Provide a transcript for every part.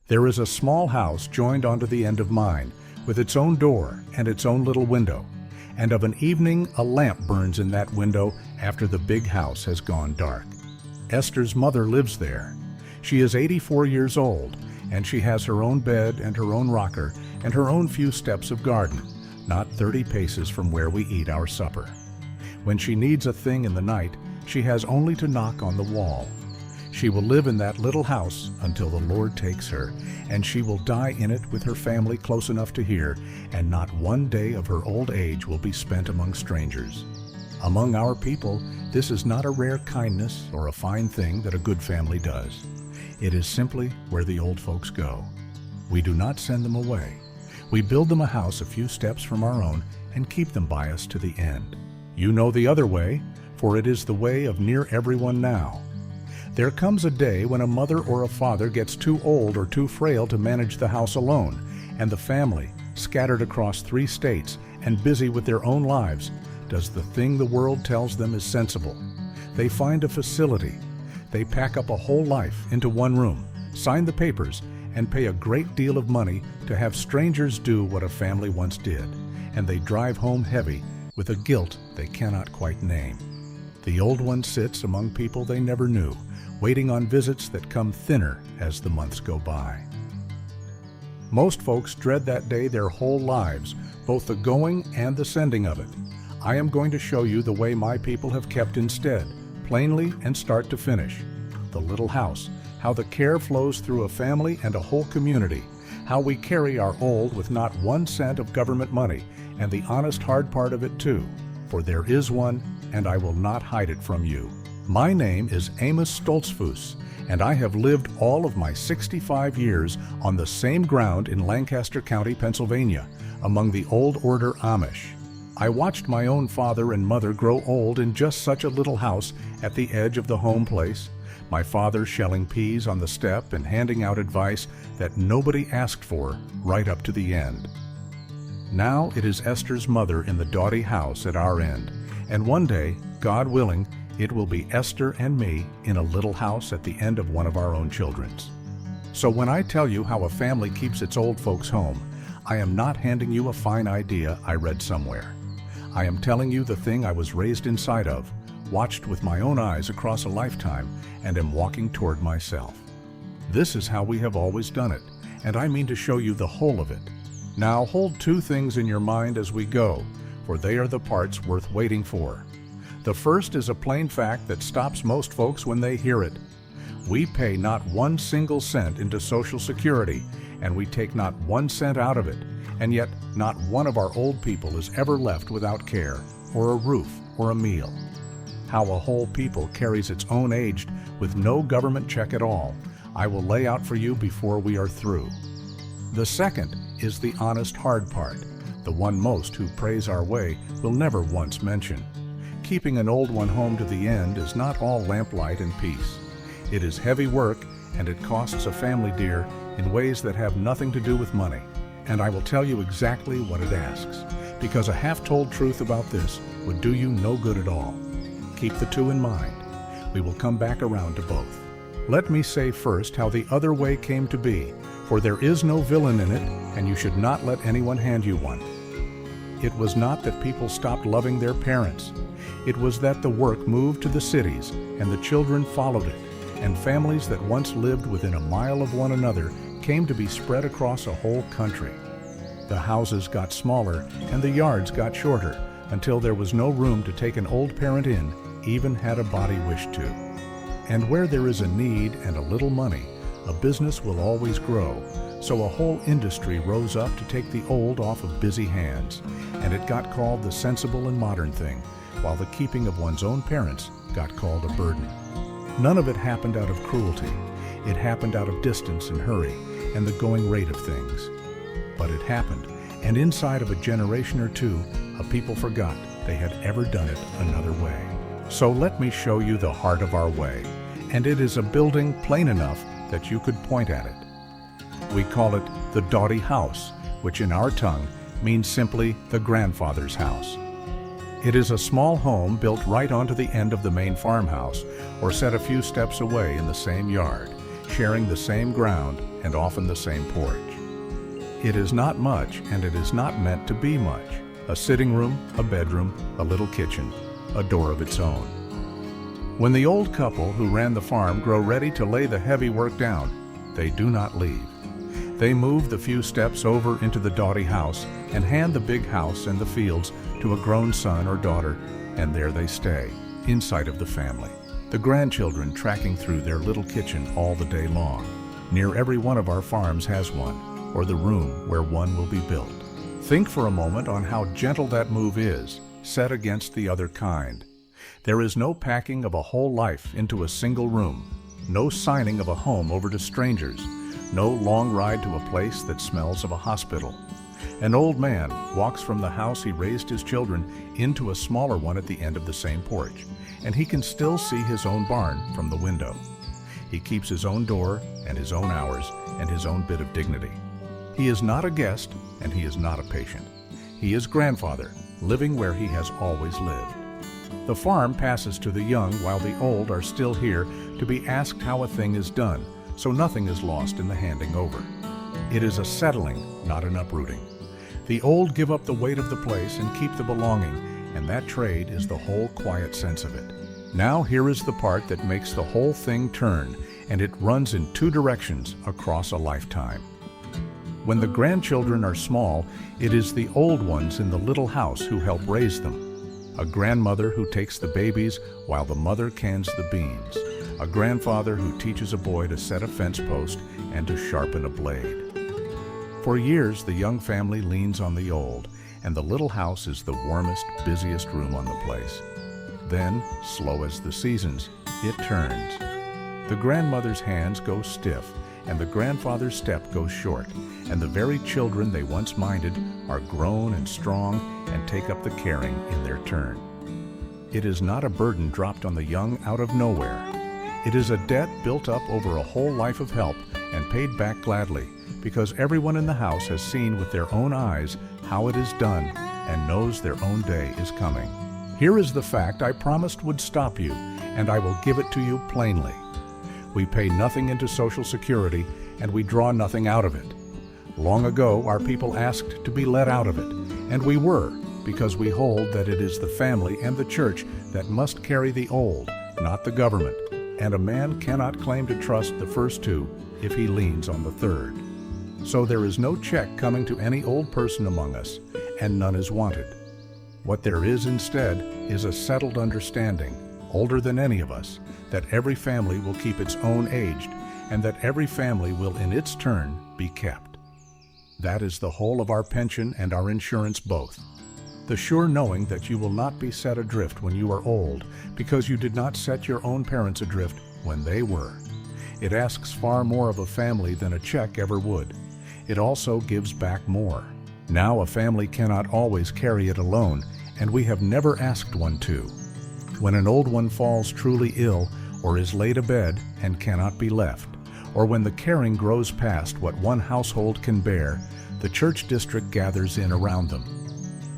There is a small house joined onto the end of mine, with its own door and its own little window, and of an evening a lamp burns in that window after the big house has gone dark. Esther's mother lives there. She is 84 years old, and she has her own bed and her own rocker and her own few steps of garden, not 30 paces from where we eat our supper. When she needs a thing in the night, she has only to knock on the wall. She will live in that little house until the Lord takes her, and she will die in it with her family close enough to hear, and not one day of her old age will be spent among strangers. Among our people, this is not a rare kindness or a fine thing that a good family does. It is simply where the old folks go. We do not send them away. We build them a house a few steps from our own and keep them by us to the end. You know the other way, for it is the way of near everyone now. There comes a day when a mother or a father gets too old or too frail to manage the house alone, and the family, scattered across 3 states and busy with their own lives, does the thing the world tells them is sensible. They find a facility. They pack up a whole life into one room, sign the papers, and pay a great deal of money to have strangers do what a family once did, and they drive home heavy with a guilt they cannot quite name. The old one sits among people they never knew, waiting on visits that come thinner as the months go by. Most folks dread that day their whole lives, both the going and the sending of it. I am going to show you the way my people have kept instead, plainly and start to finish. The little house, how the care flows through a family and a whole community, how we carry our old with not 1 cent of government money, and the honest hard part of it too, for there is one, and I will not hide it from you. My name is Amos Stoltzfus, and I have lived all of my 65 years on the same ground in Lancaster County, Pennsylvania, among the old order Amish. I watched my own father and mother grow old in just such a little house at the edge of the home place, my father shelling peas on the step and handing out advice that nobody asked for right up to the end. Now it is Esther's mother in the dawdi house at our end, and one day, God willing, it will be Esther and me in a little house at the end of one of our own children's. So when I tell you how a family keeps its old folks home, I am not handing you a fine idea I read somewhere. I am telling you the thing I was raised inside of, watched with my own eyes across a lifetime, and am walking toward myself. This is how we have always done it, and I mean to show you the whole of it. Now hold 2 things in your mind as we go, for they are the parts worth waiting for. The first is a plain fact that stops most folks when they hear it. We pay not 1 single cent into Social Security, and we take not 1 cent out of it, and yet not one of our old people is ever left without care, or a roof, or a meal. How a whole people carries its own aged with no government check at all, I will lay out for you before we are through. The second is the honest hard part, the one most who praise our way will never once mention. Keeping an old one home to the end is not all lamplight and peace. It is heavy work, and it costs a family dear in ways that have nothing to do with money. And I will tell you exactly what it asks, because a half-told truth about this would do you no good at all. Keep the 2 in mind. We will come back around to both. Let me say first how the other way came to be, for there is no villain in it, and you should not let anyone hand you one. It was not that people stopped loving their parents. It was that the work moved to the cities, and the children followed it, and families that once lived within a mile of one another came to be spread across a whole country. The houses got smaller, and the yards got shorter, until there was no room to take an old parent in, even had a body wished to. And where there is a need and a little money, a business will always grow, so a whole industry rose up to take the old off of busy hands, and it got called the sensible and modern thing, while the keeping of one's own parents got called a burden. None of it happened out of cruelty. It happened out of distance and hurry, and the going rate of things. But it happened, and inside of a generation or 2, a people forgot they had ever done it another way. So let me show you the heart of our way, and it is a building plain enough that you could point at it. We call it the dawdi house, which in our tongue means simply the grandfather's house. It is a small home built right onto the end of the main farmhouse, or set a few steps away in the same yard, sharing the same ground and often the same porch. It is not much, and it is not meant to be much. A sitting room, a bedroom, a little kitchen, a door of its own. When the old couple who ran the farm grow ready to lay the heavy work down, they do not leave. They move the few steps over into the dawdi house and hand the big house and the fields to a grown son or daughter, and there they stay, in sight of the family. The grandchildren tracking through their little kitchen all the day long. Near every one of our farms has one, or the room where one will be built. Think for a moment on how gentle that move is, set against the other kind. There is no packing of a whole life into a single room, no signing of a home over to strangers, no long ride to a place that smells of a hospital. An old man walks from the house he raised his children into a smaller one at the end of the same porch, and he can still see his own barn from the window. He keeps his own door and his own hours and his own bit of dignity. He is not a guest, and he is not a patient. He is grandfather, living where he has always lived. The farm passes to the young while the old are still here to be asked how a thing is done, so nothing is lost in the handing over. It is a settling, not an uprooting. The old give up the weight of the place and keep the belonging, and that trade is the whole quiet sense of it. Now here is the part that makes the whole thing turn, and it runs in two directions across a lifetime. When the grandchildren are small, it is the old ones in the little house who help raise them. A grandmother who takes the babies while the mother cans the beans. A grandfather who teaches a boy to set a fence post and to sharpen a blade. For years, the young family leans on the old, and the little house is the warmest, busiest room on the place. Then, slow as the seasons, it turns. The grandmother's hands go stiff, and the grandfather's step goes short, and the very children they once minded are grown and strong and take up the caring in their turn. It is not a burden dropped on the young out of nowhere. It is a debt built up over a whole life of help and paid back gladly, because everyone in the house has seen with their own eyes how it is done and knows their own day is coming. Here is the fact I promised would stop you, and I will give it to you plainly. We pay nothing into Social Security, and we draw nothing out of it. Long ago, our people asked to be let out of it, and we were, because we hold that it is the family and the church that must carry the old, not the government, and a man cannot claim to trust the first two if he leans on the third. So there is no check coming to any old person among us, and none is wanted. What there is instead is a settled understanding, older than any of us, that every family will keep its own aged, and that every family will in its turn be kept. That is the whole of our pension and our insurance both. The sure knowing that you will not be set adrift when you are old, because you did not set your own parents adrift when they were. It asks far more of a family than a check ever would. It also gives back more. Now a family cannot always carry it alone, and we have never asked one to. When an old one falls truly ill, or is laid abed and cannot be left, or when the caring grows past what one household can bear, the church district gathers in around them.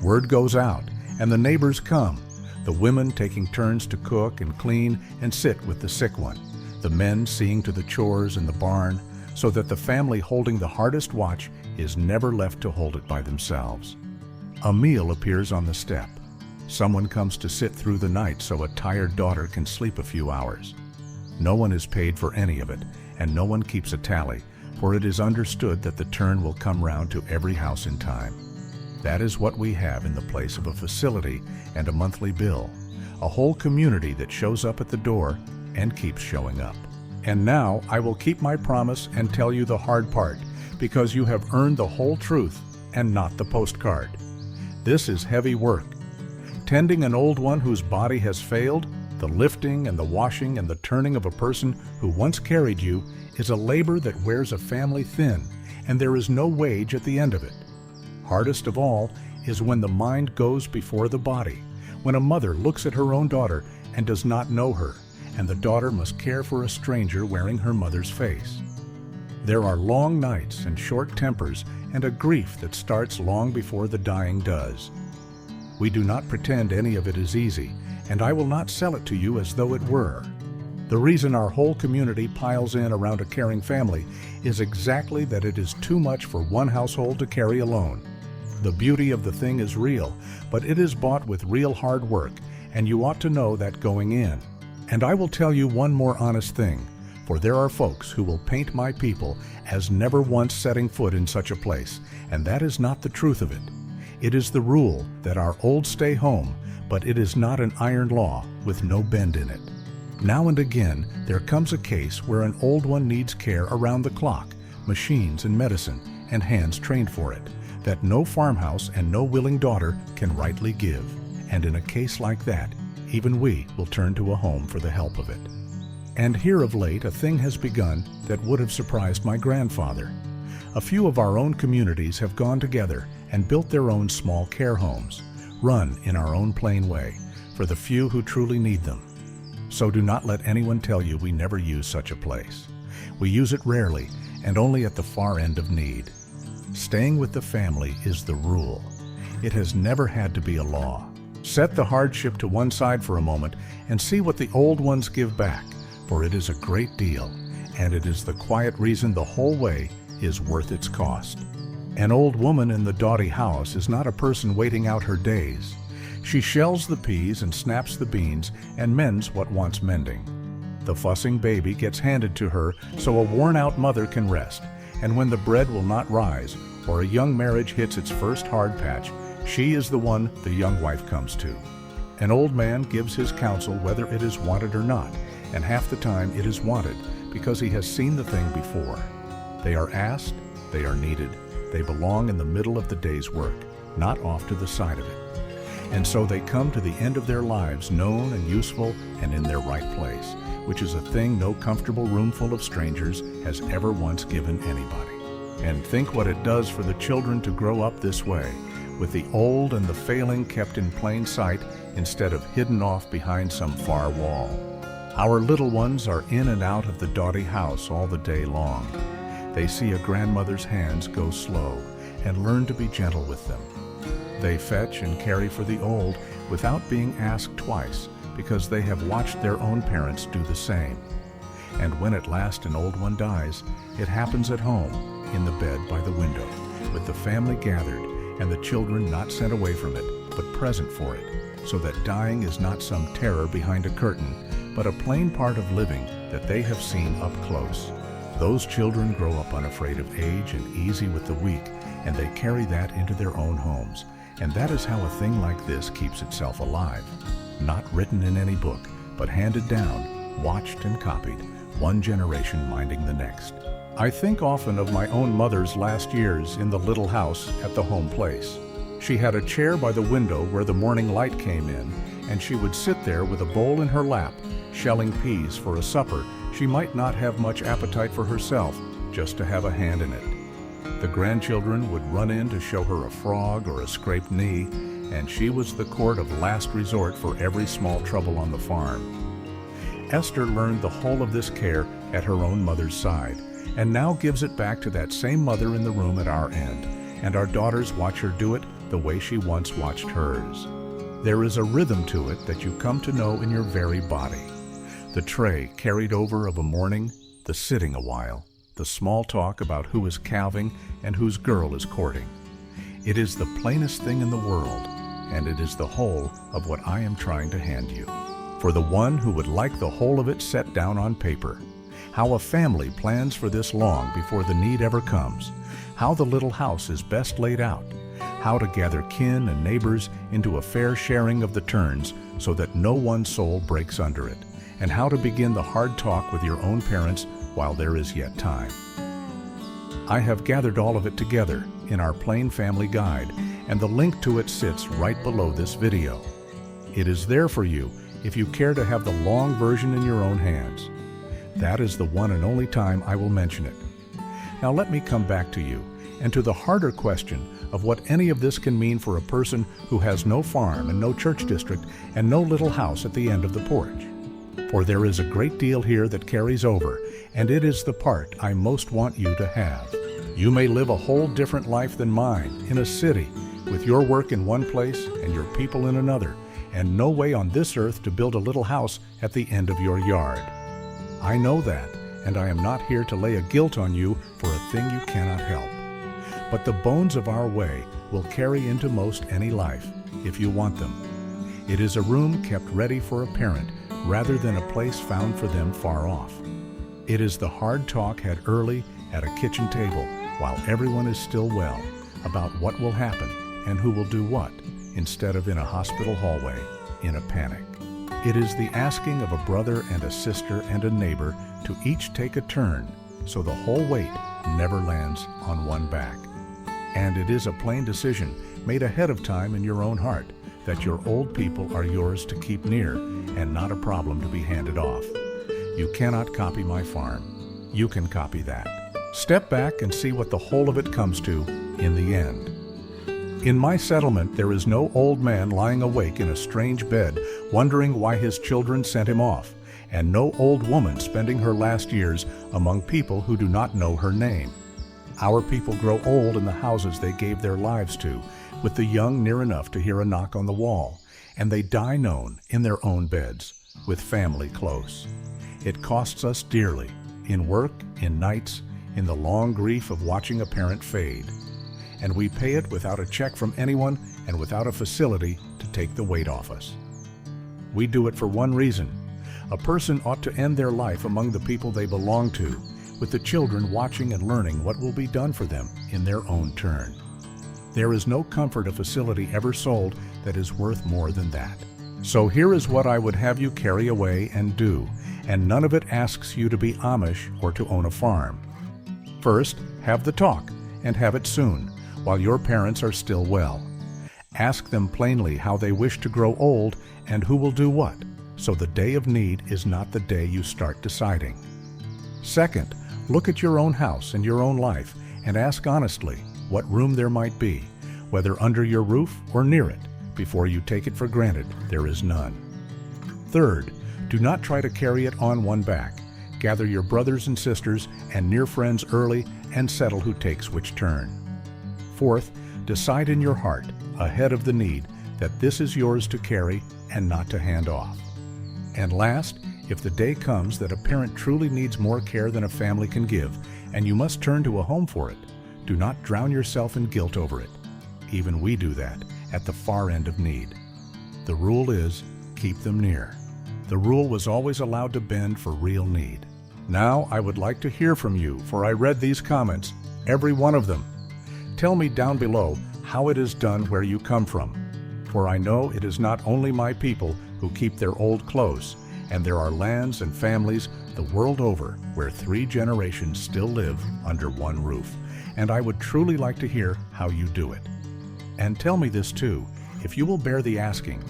Word goes out, and the neighbors come, the women taking turns to cook and clean and sit with the sick one, the men seeing to the chores in the barn, so that the family holding the hardest watch is never left to hold it by themselves. A meal appears on the step. Someone comes to sit through the night so a tired daughter can sleep a few hours. No one is paid for any of it, and no one keeps a tally, for it is understood that the turn will come round to every house in time. That is what we have in the place of a facility and a monthly bill, a whole community that shows up at the door and keeps showing up. And now I will keep my promise and tell you the hard part, because you have earned the whole truth and not the postcard. This is heavy work. Tending an old one whose body has failed, the lifting and the washing and the turning of a person who once carried you, is a labor that wears a family thin, and there is no wage at the end of it. Hardest of all is when the mind goes before the body, when a mother looks at her own daughter and does not know her, and the daughter must care for a stranger wearing her mother's face. There are long nights and short tempers and a grief that starts long before the dying does. We do not pretend any of it is easy, and I will not sell it to you as though it were. The reason our whole community piles in around a caring family is exactly that it is too much for one household to carry alone. The beauty of the thing is real, but it is bought with real hard work, and you ought to know that going in. And I will tell you one more honest thing, for there are folks who will paint my people as never once setting foot in such a place, and that is not the truth of it. It is the rule that our old stay home, but it is not an iron law with no bend in it. Now and again, there comes a case where an old one needs care around the clock, machines and medicine, and hands trained for it, that no farmhouse and no willing daughter can rightly give. And in a case like that, even we will turn to a home for the help of it. And here of late, a thing has begun that would have surprised my grandfather. A few of our own communities have gone together and built their own small care homes, run in our own plain way, for the few who truly need them. So do not let anyone tell you we never use such a place. We use it rarely and only at the far end of need. Staying with the family is the rule. It has never had to be a law. Set the hardship to one side for a moment and see what the old ones give back, for it is a great deal, and it is the quiet reason the whole way is worth its cost. An old woman in the dawdi house is not a person waiting out her days. She shells the peas and snaps the beans and mends what wants mending. The fussing baby gets handed to her so a worn-out mother can rest, and when the bread will not rise or a young marriage hits its first hard patch, she is the one the young wife comes to. An old man gives his counsel whether it is wanted or not, and half the time it is wanted because he has seen the thing before. They are asked, they are needed, they belong in the middle of the day's work, not off to the side of it. And so they come to the end of their lives known and useful and in their right place, which is a thing no comfortable room full of strangers has ever once given anybody. And think what it does for the children to grow up this way, with the old and the failing kept in plain sight instead of hidden off behind some far wall. Our little ones are in and out of the dawdi house all the day long. They see a grandmother's hands go slow and learn to be gentle with them. They fetch and carry for the old without being asked twice, because they have watched their own parents do the same. And when at last an old one dies, it happens at home, in the bed by the window, with the family gathered and the children not sent away from it, but present for it, so that dying is not some terror behind a curtain, but a plain part of living that they have seen up close. Those children grow up unafraid of age and easy with the weak, and they carry that into their own homes. And that is how a thing like this keeps itself alive. Not written in any book, but handed down, watched and copied, one generation minding the next. I think often of my own mother's last years in the little house at the home place. She had a chair by the window where the morning light came in, and she would sit there with a bowl in her lap, shelling peas for a supper she might not have much appetite for herself, just to have a hand in it. The grandchildren would run in to show her a frog or a scraped knee, and she was the court of last resort for every small trouble on the farm. Esther learned the whole of this care at her own mother's side, and now gives it back to that same mother in the room at our end, and our daughters watch her do it the way she once watched hers. There is a rhythm to it that you come to know in your very body. The tray carried over of a morning, the sitting a while, the small talk about who is calving and whose girl is courting. It is the plainest thing in the world, and it is the whole of what I am trying to hand you. For the one who would like the whole of it set down on paper, how a family plans for this long before the need ever comes, how the little house is best laid out, how to gather kin and neighbors into a fair sharing of the turns so that no one soul breaks under it, and how to begin the hard talk with your own parents while there is yet time. I have gathered all of it together in our Plain Family Guide, and the link to it sits right below this video. It is there for you if you care to have the long version in your own hands. That is the one and only time I will mention it. Now let me come back to you, and to the harder question of what any of this can mean for a person who has no farm and no church district and no little house at the end of the porch. For there is a great deal here that carries over, and it is the part I most want you to have. You may live a whole different life than mine, in a city, with your work in one place and your people in another, and no way on this earth to build a little house at the end of your yard. I know that, and I am not here to lay a guilt on you for a thing you cannot help. But the bones of our way will carry into most any life, if you want them. It is a room kept ready for a parent rather than a place found for them far off. It is the hard talk had early at a kitchen table while everyone is still well about what will happen and who will do what, instead of in a hospital hallway in a panic. It is the asking of a brother and a sister and a neighbor to each take a turn so the whole weight never lands on one back. And it is a plain decision made ahead of time in your own heart that your old people are yours to keep near and not a problem to be handed off. You cannot copy my farm. You can copy that. Step back and see what the whole of it comes to in the end. In my settlement, there is no old man lying awake in a strange bed wondering why his children sent him off, and no old woman spending her last years among people who do not know her name. Our people grow old in the houses they gave their lives to, with the young near enough to hear a knock on the wall, and they die known in their own beds, with family close. It costs us dearly, in work, in nights, in the long grief of watching a parent fade. And we pay it without a check from anyone and without a facility to take the weight off us. We do it for one reason. A person ought to end their life among the people they belong to, with the children watching and learning what will be done for them in their own turn. There is no comfort a facility ever sold that is worth more than that. So here is what I would have you carry away and do, and none of it asks you to be Amish or to own a farm. First, have the talk, and have it soon, while your parents are still well. Ask them plainly how they wish to grow old and who will do what, so the day of need is not the day you start deciding. Second, look at your own house and your own life and ask honestly what room there might be, whether under your roof or near it, before you take it for granted there is none. Third, do not try to carry it on one back. Gather your brothers and sisters and near friends early and settle who takes which turn. Fourth, decide in your heart, ahead of the need, that this is yours to carry and not to hand off. And last, if the day comes that a parent truly needs more care than a family can give, and you must turn to a home for it, do not drown yourself in guilt over it. Even we do that at the far end of need. The rule is, keep them near. The rule was always allowed to bend for real need. Now I would like to hear from you, for I read these comments, every one of them. Tell me down below how it is done where you come from, for I know it is not only my people who keep their old close, and there are lands and families the world over where 3 generations still live under one roof, and I would truly like to hear how you do it. And tell me this too, if you will bear the asking,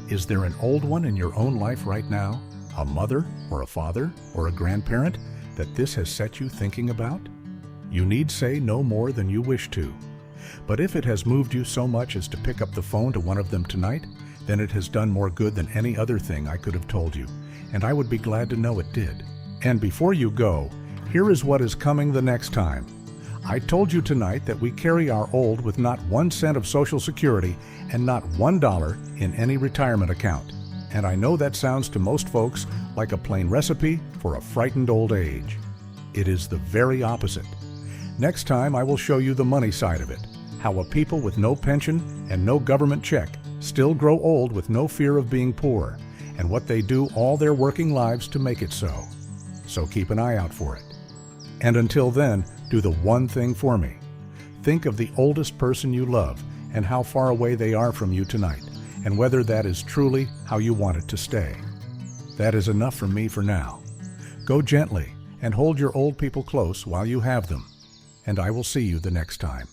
is there an old one in your own life right now, a mother or a father or a grandparent, that this has set you thinking about? You need say no more than you wish to. But if it has moved you so much as to pick up the phone to one of them tonight, then it has done more good than any other thing I could have told you, and I would be glad to know it did. And before you go, here is what is coming the next time. I told you tonight that we carry our old with not 1 cent of Social Security and not $1 in any retirement account. And I know that sounds to most folks like a plain recipe for a frightened old age. It is the very opposite. Next time I will show you the money side of it, how a people with no pension and no government check still grow old with no fear of being poor, and what they do all their working lives to make it so. So keep an eye out for it. And until then, do the one thing for me. Think of the oldest person you love and how far away they are from you tonight, and whether that is truly how you want it to stay. That is enough from me for now. Go gently and hold your old people close while you have them, and I will see you the next time.